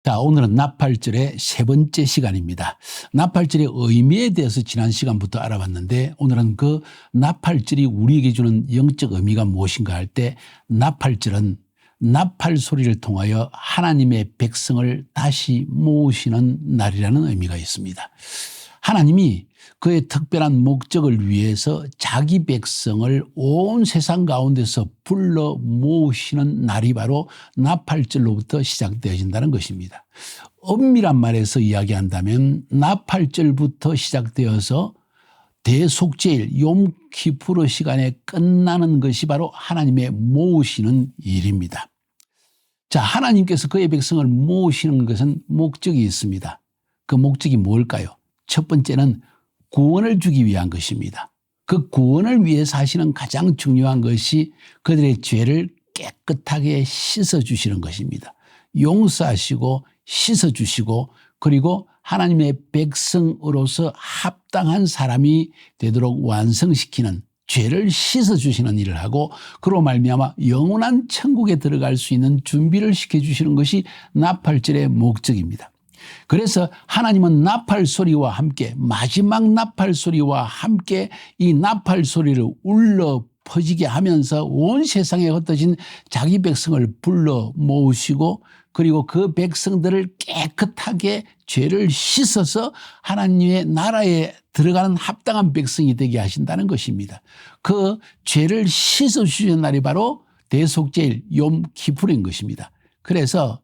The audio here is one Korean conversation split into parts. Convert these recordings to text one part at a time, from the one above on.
자, 오늘은 나팔절의 세 번째 시간입니다. 나팔절의 의미에 대해서 지난 시간부터 알아봤는데 오늘은 그 나팔절이 우리에게 주는 영적 의미가 무엇인가 할 때 나팔절은 나팔 소리를 통하여 하나님의 백성을 다시 모으시는 날이라는 의미가 있습니다. 하나님이 그의 특별한 목적을 위해서 자기 백성을 온 세상 가운데서 불러 모으시는 날이 바로 나팔절로부터 시작되어진다는 것입니다. 엄밀한 말에서 이야기한다면 나팔절부터 시작되어서 대속죄일 욤키푸르 시간에 끝나는 것이 바로 하나님의 모으시는 일입니다. 자, 하나님께서 그의 백성을 모으시는 것은 목적이 있습니다. 그 목적이 뭘까요? 첫 번째는 구원을 주기 위한 것입니다. 그 구원을 위해서 하시는 가장 중요한 것이 그들의 죄를 깨끗하게 씻어주시는 것입니다. 용서하시고 씻어주시고 그리고 하나님의 백성으로서 합당한 사람이 되도록 완성시키는 죄를 씻어주시는 일을 하고 그로 말미암아 영원한 천국에 들어갈 수 있는 준비를 시켜주시는 것이 나팔절의 목적입니다. 그래서 하나님은 나팔 소리와 함께 마지막 나팔 소리와 함께 이 나팔 소리를 울려 퍼지게 하면서 온 세상에 흩어진 자기 백성을 불러 모으시고 그리고 그 백성들을 깨끗하게 죄를 씻어서 하나님의 나라에 들어가는 합당한 백성이 되게 하신다는 것입니다. 그 죄를 씻어주시는 날이 바로 대속죄일 욤키푸르인 것입니다. 그래서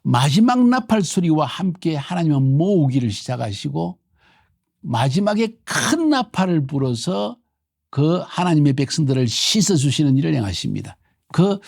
마지막 나팔 소리와 함께 하나님은 모으기를 시작하시고 마지막에 큰 나팔을 불어서 그 하나님의 백성들을 씻어주시는 일을 행하십니다. 그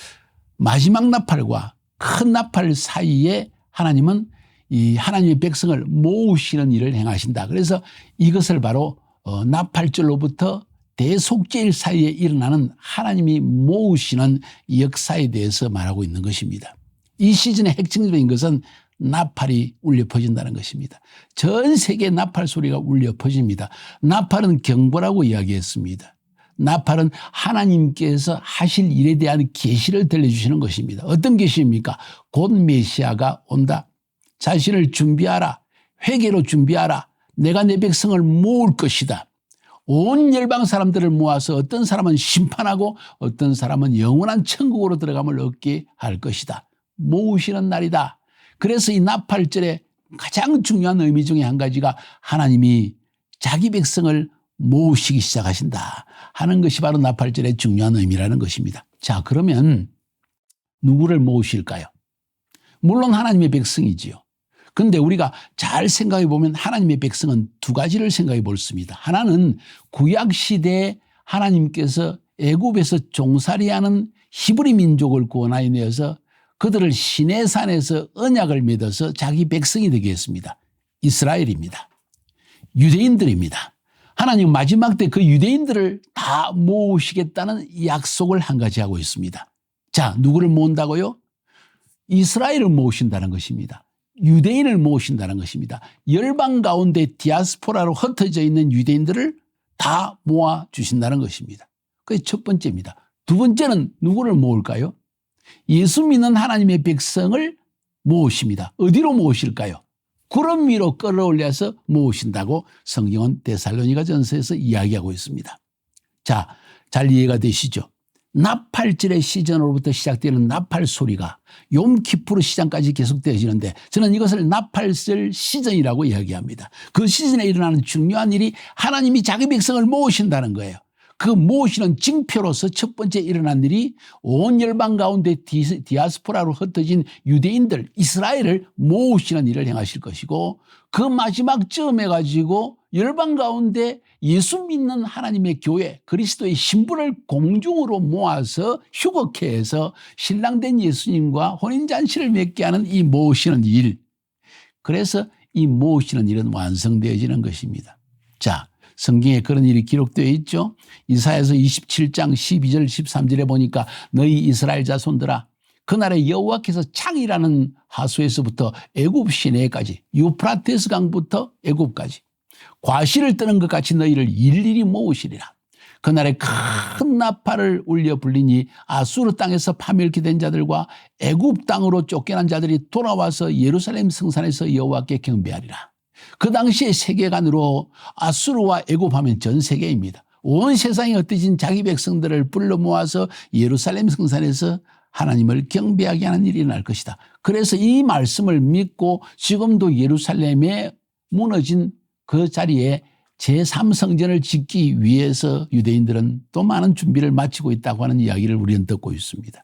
마지막 나팔과 큰 나팔 사이에 하나님은 이 하나님의 백성을 모으시는 일을 행하신다. 그래서 이것을 바로 나팔절로부터 대속죄일 사이에 일어나는 하나님이 모으시는 역사에 대해서 말하고 있는 것입니다. 이 시즌의 핵심적인 것은 나팔이 울려 퍼진다는 것입니다. 전 세계에 나팔 소리가 울려 퍼집니다. 나팔은 경보라고 이야기했습니다. 나팔은 하나님께서 하실 일에 대한 계시를 들려주시는 것입니다. 어떤 계시입니까? 곧 메시아가 온다. 자신을 준비하라. 회개로 준비하라. 내가 내 백성을 모을 것이다. 온 열방 사람들을 모아서 어떤 사람은 심판하고 어떤 사람은 영원한 천국으로 들어감을 얻게 할 것이다. 모으시는 날이다. 그래서 이 나팔절의 가장 중요한 의미 중에 한 가지가 하나님이 자기 백성을 모으시기 시작하신다 하는 것이 바로 나팔절의 중요한 의미라는 것입니다. 자, 그러면 누구를 모으실까요? 물론 하나님의 백성이지요. 그런데 우리가 잘 생각해 보면 하나님의 백성은 두 가지를 생각해 볼 수 있습니다. 하나는 구약시대에 하나님께서 애굽에서 종살이하는 히브리 민족을 구원하여 내어서 그들을 시내산에서 언약을 맺어서 자기 백성이 되게 했습니다. 이스라엘입니다. 유대인들입니다. 하나님 마지막 때 그 유대인들을 다 모으시겠다는 약속을 한 가지 하고 있습니다. 자, 누구를 모은다고요? 이스라엘을 모으신다는 것입니다. 유대인을 모으신다는 것입니다. 열방 가운데 디아스포라로 흩어져 있는 유대인들을 다 모아주신다는 것입니다. 그게 첫 번째입니다. 두 번째는 누구를 모을까요? 예수 믿는 하나님의 백성을 모으십니다. 어디로 모으실까요? 구름 위로 끌어올려서 모으신다고 성경은 데살로니가전서에서 이야기하고 있습니다. 자, 잘 이해가 되시죠? 나팔절의 시즌으로부터 시작되는 나팔 소리가 욤키푸르 시즌까지 계속되어지는데 저는 이것을 나팔절 시즌이라고 이야기합니다. 그 시즌에 일어나는 중요한 일이 하나님이 자기 백성을 모으신다는 거예요. 그 모으시는 징표로서 첫 번째 일어난 일이 온 열방 가운데 디아스포라로 흩어진 유대인들 이스라엘을 모으시는 일을 행하실 것이고 그 마지막 쯤 해가지고 열방 가운데 예수 믿는 하나님의 교회 그리스도의 신부를 공중으로 모아서 휴거케 해서 신랑된 예수님과 혼인잔치를 맺게 하는 이 모으시는 일. 그래서 이 모으시는 일은 완성되어지는 것입니다. 자, 성경에 그런 일이 기록되어 있죠. 이사야서 27장 12절 13절에 보니까 너희 이스라엘 자손들아 그날에 여호와께서 창이라는 하수에서부터 애굽 시내까지 유프라테스 강부터 애굽까지 과실을 뜨는 것 같이 너희를 일일이 모으시리라. 그날에 큰 나팔을 울려 불리니 아수르 땅에서 파멸케 된 자들과 애굽 땅으로 쫓겨난 자들이 돌아와서 예루살렘 성산에서 여호와께 경배하리라. 그 당시의 세계관으로 아수르와 애굽하면 전 세계입니다. 온 세상에 흩어진 자기 백성들을 불러 모아서 예루살렘 성산에서 하나님을 경배하게 하는 일이 날 것이다. 그래서 이 말씀을 믿고 지금도 예루살렘에 무너진 그 자리에 제3성전을 짓기 위해서 유대인들은 또 많은 준비를 마치고 있다고 하는 이야기를 우리는 듣고 있습니다.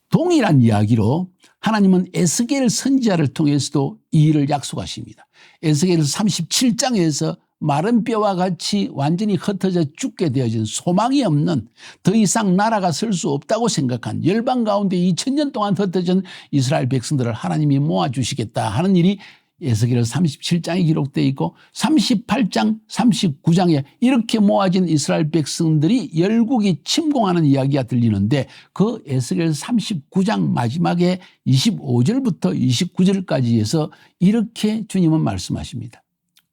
동일한 이야기로 하나님은 에스겔 선지자를 통해서도 이 일을 약속하십니다. 에스겔 37장에서 마른 뼈와 같이 완전히 흩어져 죽게 되어진 소망이 없는 더 이상 나라가 설 수 없다고 생각한 열방 가운데 2000년 동안 흩어진 이스라엘 백성들을 하나님이 모아주시겠다 하는 일이 에스겔 37장에 기록되어 있고 38장, 39장에 이렇게 모아진 이스라엘 백성들이 열국이 침공하는 이야기가 들리는데 그 에스겔 39장 마지막에 25절부터 29절까지 해서 이렇게 주님은 말씀하십니다.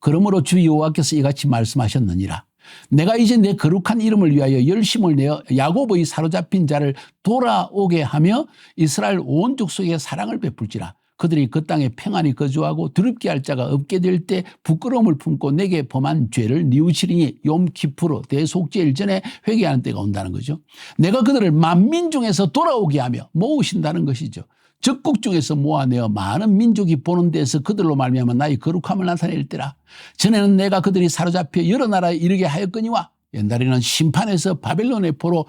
그러므로 주 여호와께서 이같이 말씀하셨느니라. 내가 이제 내 거룩한 이름을 위하여 열심을 내어 야곱의 사로잡힌 자를 돌아오게 하며 이스라엘 온 족속에 사랑을 베풀지라. 그들이 그 땅에 평안히 거주하고 두렵게 할 자가 없게 될 때 부끄러움을 품고 내게 범한 죄를 뉘우치리니 욤키푸르 대속죄일 전에 회개하는 때가 온다는 거죠. 내가 그들을 만민 중에서 돌아오게 하며 모으신다는 것이죠. 적국 중에서 모아내어 많은 민족이 보는 데서 그들로 말미암아 나의 거룩함을 나타낼 때라. 전에는 내가 그들이 사로잡혀 여러 나라에 이르게 하였거니와 옛날에는 심판에서 바벨론의 포로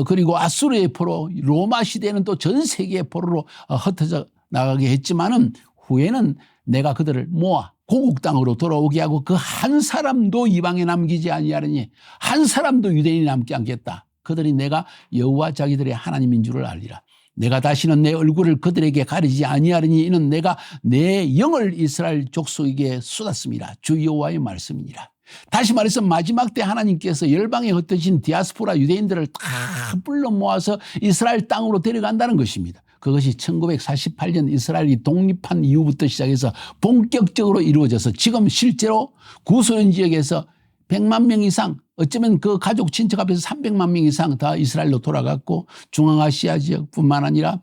그리고 아수르의 포로 로마 시대에는 또 전 세계의 포로로 흩어져 나가게 했지만은 후에는 내가 그들을 모아 고국 땅으로 돌아오게 하고 그 한 사람도 이방에 남기지 아니하리니 한 사람도 유대인이 남지 않겠다. 그들이 내가 여호와 자기들의 하나님인 줄을 알리라. 내가 다시는 내 얼굴을 그들에게 가리지 아니하리니 이는 내가 내 영을 이스라엘 족속에게 쏟았습니다. 주 여호와의 말씀이니라. 다시 말해서 마지막 때 하나님께서 열방에 흩어진 디아스포라 유대인들을 다 불러 모아서 이스라엘 땅으로 데려간다는 것입니다. 그것이 1948년 이스라엘이 독립한 이후부터 시작해서 본격적으로 이루어져서 지금 실제로 구소련 지역에서 100만 명 이상 어쩌면 그 가족 친척 앞에서 300만 명 이상 다 이스라엘로 돌아갔고 중앙아시아 지역뿐만 아니라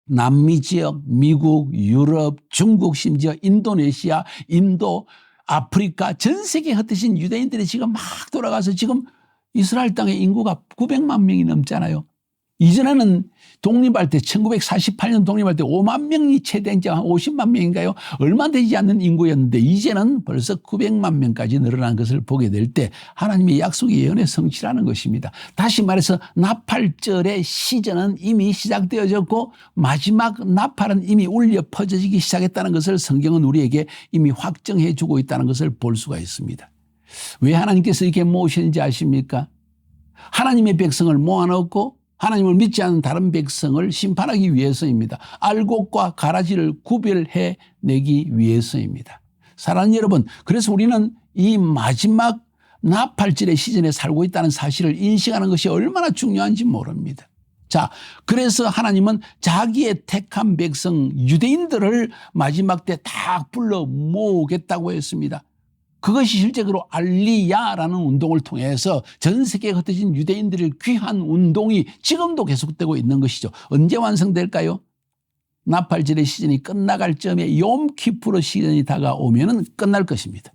남미 지역, 미국, 유럽, 중국 심지어 인도네시아, 인도, 아프리카 전 세계에 흩어진 유대인들이 지금 막 돌아가서 지금 이스라엘 땅의 인구가 900만 명이 넘잖아요. 이전에는 독립할 때 1948년 독립할 때 5만 명이 최대인지 한 50만 명인가요? 얼마 되지 않는 인구였는데 이제는 벌써 900만 명까지 늘어난 것을 보게 될 때 하나님의 약속의 예언의 성취라는 것입니다. 다시 말해서 나팔절의 시전은 이미 시작되어졌고 마지막 나팔은 이미 울려 퍼져지기 시작했다는 것을 성경은 우리에게 이미 확정해 주고 있다는 것을 볼 수가 있습니다. 왜 하나님께서 이렇게 모으시는지 아십니까? 하나님의 백성을 모아놓고 하나님을 믿지 않는 다른 백성을 심판하기 위해서입니다. 알곡과 가라지를 구별해 내기 위해서입니다. 사랑하는 여러분, 그래서 우리는 이 마지막 나팔절의 시즌에 살고 있다는 사실을 인식하는 것이 얼마나 중요한지 모릅니다. 자, 그래서 하나님은 자기의 택한 백성 유대인들을 마지막 때 다 불러 모으겠다고 했습니다. 그것이 실제로 알리야라는 운동을 통해서 전 세계에 흩어진 유대인들의 귀한 운동이 지금도 계속되고 있는 것이죠. 언제 완성될까요? 나팔절의 시즌이 끝나갈 점에 욤키푸르 시즌이 다가오면 끝날 것입니다.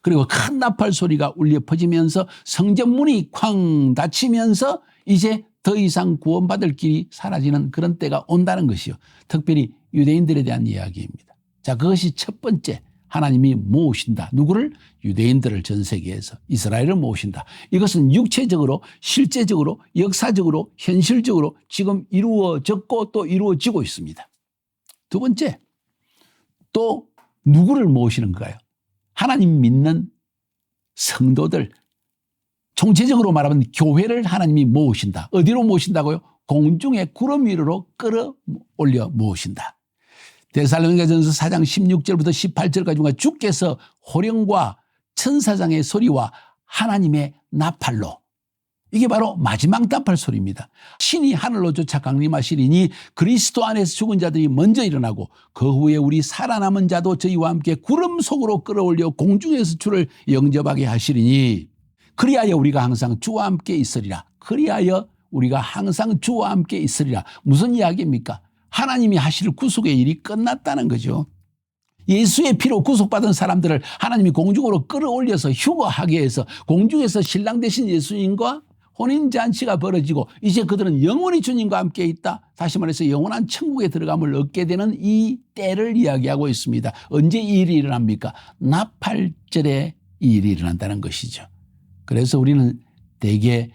그리고 큰 나팔 소리가 울려 퍼지면서 성전문이 쾅 닫히면서 이제 더 이상 구원받을 길이 사라지는 그런 때가 온다는 것이요. 특별히 유대인들에 대한 이야기입니다. 자, 그것이 첫 번째. 하나님이 모으신다. 누구를? 유대인들을 전 세계에서 이스라엘을 모으신다. 이것은 육체적으로 실제적으로 역사적으로 현실적으로 지금 이루어졌고 또 이루어지고 있습니다. 두 번째, 또 누구를 모으시는가요? 하나님 믿는 성도들, 총체적으로 말하면 교회를 하나님이 모으신다. 어디로 모으신다고요? 공중의 구름 위로 끌어올려 모으신다. 데살로니가전서 4장 16절부터 18절까지 주께서 호령과 천사장의 소리와 하나님의 나팔로, 이게 바로 마지막 나팔 소리입니다. 신이 하늘로 쫓아 강림하시리니 그리스도 안에서 죽은 자들이 먼저 일어나고 그 후에 우리 살아남은 자도 저희와 함께 구름 속으로 끌어올려 공중에서 주를 영접하게 하시리니 그리하여 우리가 항상 주와 함께 있으리라. 그리하여 우리가 항상 주와 함께 있으리라. 무슨 이야기입니까? 하나님이 하실 구속의 일이 끝났다는 거죠. 예수의 피로 구속받은 사람들을 하나님이 공중으로 끌어올려서 휴거하게 해서 공중에서 신랑 되신 예수님과 혼인잔치가 벌어지고 이제 그들은 영원히 주님과 함께 있다. 다시 말해서 영원한 천국에 들어감을 얻게 되는 이 때를 이야기하고 있습니다. 언제 이 일이 일어납니까? 나팔절에 이 일이 일어난다는 것이죠. 그래서 우리는 대개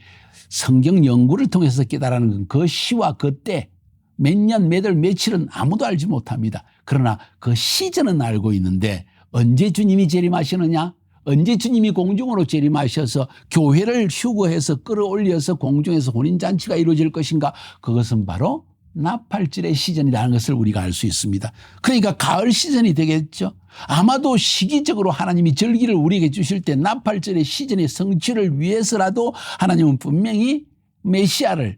성경 연구를 통해서 깨달은 건 그 시와 그 때, 몇 년, 몇 월, 며칠은 아무도 알지 못합니다. 그러나 그 시즌은 알고 있는데 언제 주님이 재림하시느냐? 언제 주님이 공중으로 재림하셔서 교회를 휴거해서 끌어올려서 공중에서 혼인잔치가 이루어질 것인가? 그것은 바로 나팔절의 시즌이라는 것을 우리가 알 수 있습니다. 그러니까 가을 시즌이 되겠죠. 아마도 시기적으로 하나님이 절기를 우리에게 주실 때 나팔절의 시즌의 성취를 위해서라도 하나님은 분명히 메시아를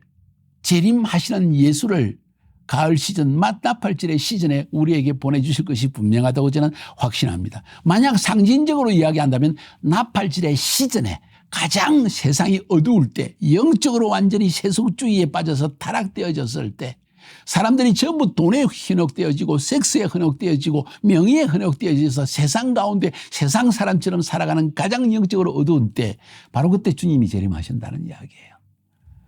재림하시는 예수를 가을 시즌 나팔절의 시즌에 우리에게 보내주실 것이 분명하다고 저는 확신합니다. 만약 상징적으로 이야기한다면 나팔절의 시즌에 가장 세상이 어두울 때, 영적으로 완전히 세속주의에 빠져서 타락되어졌을 때, 사람들이 전부 돈에 현혹되어지고 섹스에 현혹되어지고 명예에 현혹되어져서 세상 가운데 세상 사람처럼 살아가는 가장 영적으로 어두운 때, 바로 그때 주님이 재림하신다는 이야기예요.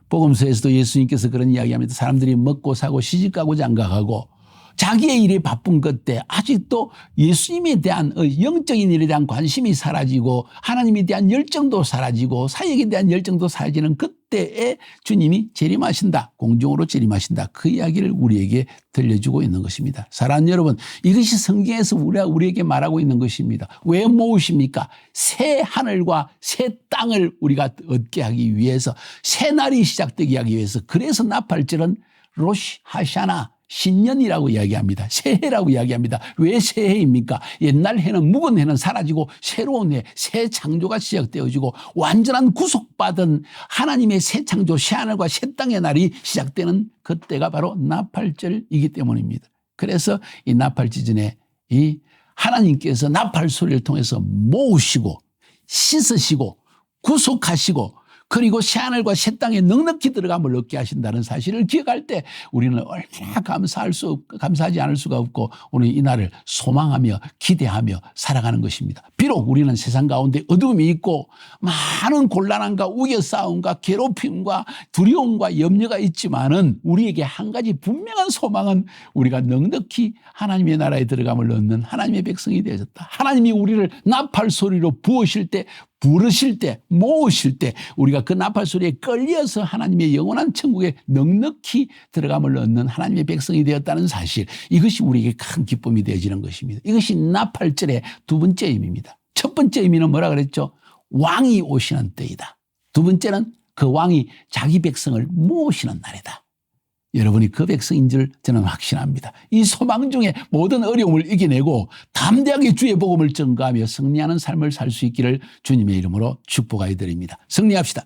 복음서에서도 예수님께서 그런 이야기합니다. 사람들이 먹고 사고 시집가고 장가가고 자기의 일에 바쁜 그때 아직도 예수님에 대한 영적인 일에 대한 관심이 사라지고 하나님에 대한 열정도 사라지고 사역에 대한 열정도 사라지는 그때에 주님이 재림하신다. 공중으로 재림하신다. 그 이야기를 우리에게 들려주고 있는 것입니다. 사랑하는 여러분, 이것이 성경에서 우리에게 말하고 있는 것입니다. 왜 모으십니까? 새 하늘과 새 땅을 우리가 얻게 하기 위해서, 새 날이 시작되게 하기 위해서. 그래서 나팔절은 로시 하샤나, 신년이라고 이야기합니다. 새해라고 이야기합니다. 왜 새해입니까? 옛날 해는 묵은 해는 사라지고 새로운 해, 새 창조가 시작되어지고 완전한 구속받은 하나님의 새 창조, 새 하늘과 새 땅의 날이 시작되는 그때가 바로 나팔절이기 때문입니다. 그래서 이 나팔지전에 이 하나님께서 나팔 소리를 통해서 모으시고 씻으시고 구속하시고 그리고 새하늘과 새 땅에 넉넉히 들어감을 얻게 하신다는 사실을 기억할 때 우리는 얼마나 감사하지 않을 수가 없고 오늘 이 날을 소망하며 기대하며 살아가는 것입니다. 비록 우리는 세상 가운데 어둠이 있고 많은 곤란함과 우겨싸움과 괴롭힘과 두려움과 염려가 있지만은 우리에게 한 가지 분명한 소망은 우리가 넉넉히 하나님의 나라에 들어감을 얻는 하나님의 백성이 되어졌다. 하나님이 우리를 나팔 소리로 부으실 때, 부르실 때, 모으실 때 우리가 그 나팔 소리에 끌려서 하나님의 영원한 천국에 넉넉히 들어감을 얻는 하나님의 백성이 되었다는 사실, 이것이 우리에게 큰 기쁨이 되어지는 것입니다. 이것이 나팔절의 두 번째 의미입니다. 첫 번째 의미는 뭐라 그랬죠? 왕이 오시는 때이다. 두 번째는 그 왕이 자기 백성을 모으시는 날이다. 여러분이 그 백성인 줄 저는 확신합니다. 이 소망 중에 모든 어려움을 이겨내고 담대하게 주의 복음을 전가하며 승리하는 삶을 살 수 있기를 주님의 이름으로 축복하여 드립니다. 승리합시다.